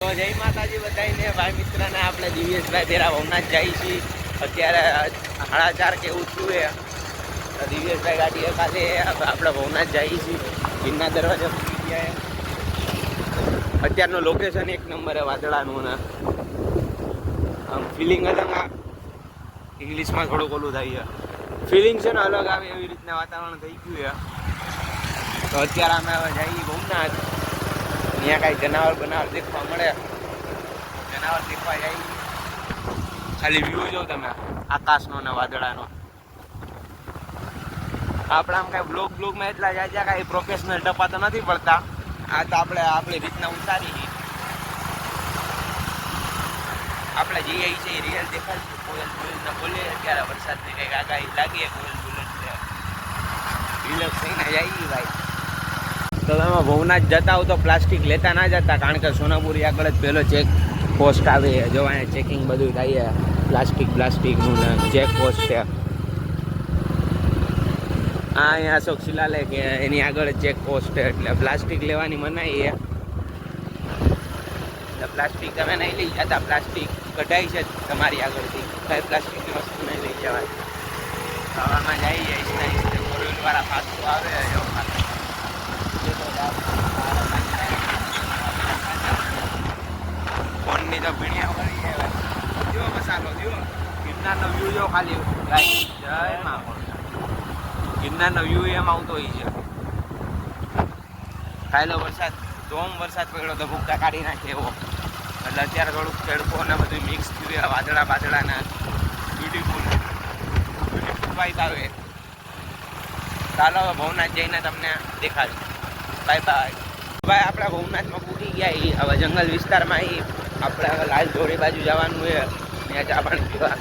તો જય માતાજી બધાને ભાઈ મિત્રને આપણે દિવ્યેશભાઈ તેરા ભવનાથ જઈએ છીએ અત્યારે 4:30 કે એવું થયું છે તો દિવ્યેશભાઈ ગાડી એકાદે આપણે ભવનાથ જઈએ છીએ ગિરનાર દરવાજા પૂરી ગયા અત્યારનું લોકેશન એક નંબર છે વાદળાનું ને આમ ફિલિંગ અલગ ઇંગ્લિશમાં થોડુંક ઓલું થાય છે ફિલિંગ છે ને અલગ આવે એવી રીતના વાતાવરણ થઈ ગયું છે તો અત્યારે અમે હવે જઈએ ભવનાથ અહીંયા કાંઈ જનાવર દેખવા મળે જનાવર દેખવા જાય ખાલી વ્યૂ જો તમે આકાશનો ને વાદળાનો આપણે આમ કાંઈ બ્લોગમાં એટલા જાય કાંઈ પ્રોફેશનલ ટપા તો નથી પડતા આ તો આપણે આપણી રીતના ઉતારી છીએ આપણે જઈએ છીએ રિયલ દેખાય કોયલ ને બોલીએ અત્યારે વરસાદની કંઈક આગાહી લાગીએ કોયલ રિલેક્સ થઈને જઈએ ભાઈ તો તમે ભવનાથ જતા હો તો પ્લાસ્ટિક લેતા ના જતા કારણ કે સોનાપુરી આગળ જ પહેલો ચેક પોસ્ટ આવે જો અહીંયા ચેકિંગ બધું થાય પ્લાસ્ટિકનું ને ચેક પોસ્ટ છે અહીંયા અશોક શિલાલેખ કે એની આગળ ચેક પોસ્ટ છે એટલે પ્લાસ્ટિક લેવાની મનાઈ છે એટલે પ્લાસ્ટિક તમે નહીં લઈ જતા પ્લાસ્ટિક કઢાઈ છે તમારી આગળથી કઈ પ્લાસ્ટિકની વસ્તુ નહીં લઈ જવાય હવામાં જઈ જઈશ નહીં ફોરવ્હીલવાળા પાછું આવે ફોનની તો ભીણિયા કરી જો મસાલો જો ગિરનારનો વ્યૂ જો ખાલી જય માં ગિરનારનો વ્યૂ એમ આવતો હોય છે ખાયલો વરસાદ ધોમ વરસાદ પડ્યો તો ભૂક્કા કાઢી નાખે એવો એટલે અત્યારે થોડુંક તડકો ને બધું મિક્સ થયું વાદળાના બ્યુટીફુલ વાઇબ આવે ચાલો ભવનાથ જઈને તમને દેખાડું બાય બાય ભાઈ આપણા ભવનાથમાં પૂરી ગયા હવે જંગલ વિસ્તારમાં આપણે હવે લાલ ધોરી બાજુ જવાનું છે ત્યાં ચા પાણી પીવા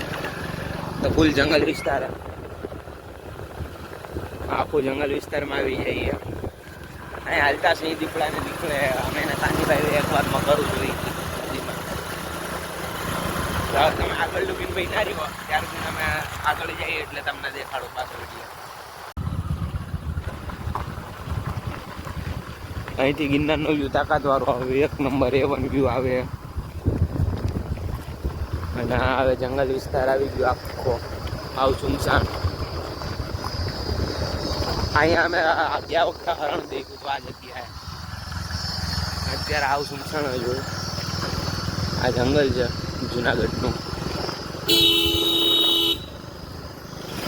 તો ફૂલ જંગલ વિસ્તાર આખું જંગલ વિસ્તારમાં આવી જઈએ અહીં હાલતા સિંહ દીપડાને દીકડે અમે એને કાનજીભાઈ એક વારમાં કરું જોઈએ તમે આગળ લૂકીને ભાઈ ના રહ્યો ત્યાર સુધી અમે આગળ જઈએ એટલે તમને દેખાડો પાછળ અહીંથી ગિરનારનો વ્યૂ તાકાતવાળો આવે એક નંબર A1 વ્યૂ આવે અને હવે જંગલ વિસ્તાર આવી ગયો આખો આવ સુમસાન અહીંયા અમે ગયા વખતે હરણ દેખ્યું તો આ જગ્યાએ અત્યારે આવ સુમસાન જોયું આ જંગલ છે જુનાગઢનું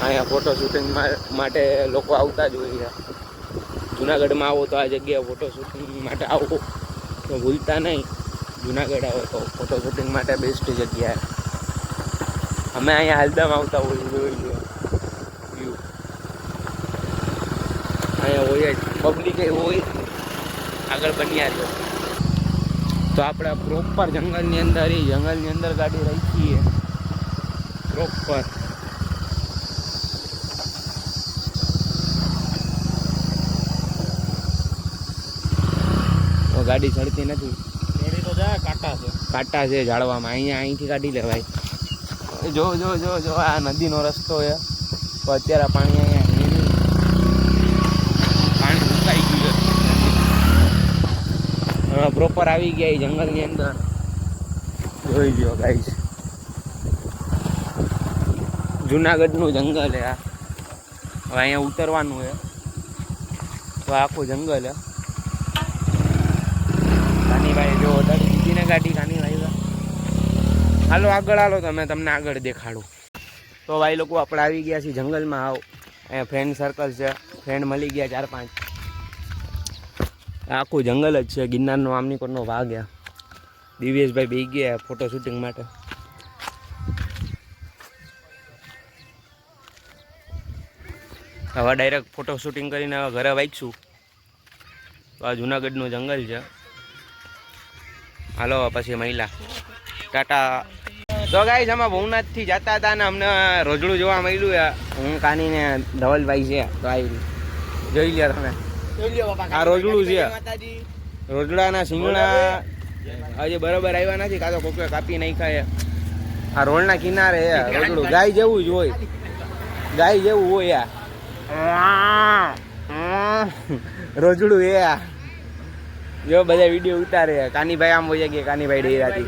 અહીંયા ફોટો શૂટિંગ માટે લોકો આવતા જ હોય છે જુનાગઢમાં આવો તો આ જગ્યાએ ફોટો શૂટિંગ માટે આવો તો ભૂલતા નહીં જુનાગઢ આવો તો ફોટો શૂટિંગ માટે બેસ્ટ જગ્યાએ અમે અહીંયા હાલદામાં આવતા હોઈએ જોઈ લો વ્યૂ અહીંયા હોય જ પબ્લિક હોય આગળ બન્યા છે તો આપણે પ્રોપર જંગલની અંદર ગાડી રાખીએ પ્રોપર ગાડી ચડતી નથી તો જાય કાંટા છે ઝાડવામાં અહીંથી કાઢી લેવાય જો આ નદીનો રસ્તો છે તો અત્યારે પાણી અહીંયા પાણી સુકાઈ ગયું પ્રોપર આવી ગયા જંગલની અંદર જોઈ લ્યો ગાઈસ જુનાગઢનું જંગલ છે હવે અહીંયા ઉતરવાનું છે તો આખું જંગલ છે કાનીભાઈ જો દીધી ને ગાડી કાનીભાઈ હાલો આગળ હાલો તમને આગળ દેખાડું તો ભાઈ લોકો આપણે આવી ગયા છીએ જંગલમાં અહીંયા ફ્રેન્ડ સર્કલ છે ફ્રેન્ડ મળી ગયા 4-5 આખું જંગલ જ છે ગિરનારનો આમનીકોટનો ભાગ છે દિવ્યેશભાઈ બે ગયા ફોટો શૂટિંગ માટે હવે ડાયરેક્ટ ફોટો શૂટિંગ કરીને હવે ઘરે વાંચશું તો આ જુનાગઢનું જંગલ છે હાલો પછી મહિલા ટાટા તો ગાઈસ અમે ભવનાથથી જતા હતા ને અમને રોજડું જોવા મળ્યું છે હું કાનીને ધવલભાઈ છે તો આવી જોઈ લ્યો તમે આ રોજડું છે રોજડાના શીંગણા હજી બરોબર આવ્યા નથી કાં તો કોકે કાપી નાખ્યા આ રોડના કિનારે રોજડું ગાય જેવું જ હોય રોજડું જો બધા વિડીયો ઉતારે કાનીભાઈ આમ હોય ગયા કાનીભાઈ ડેરાથી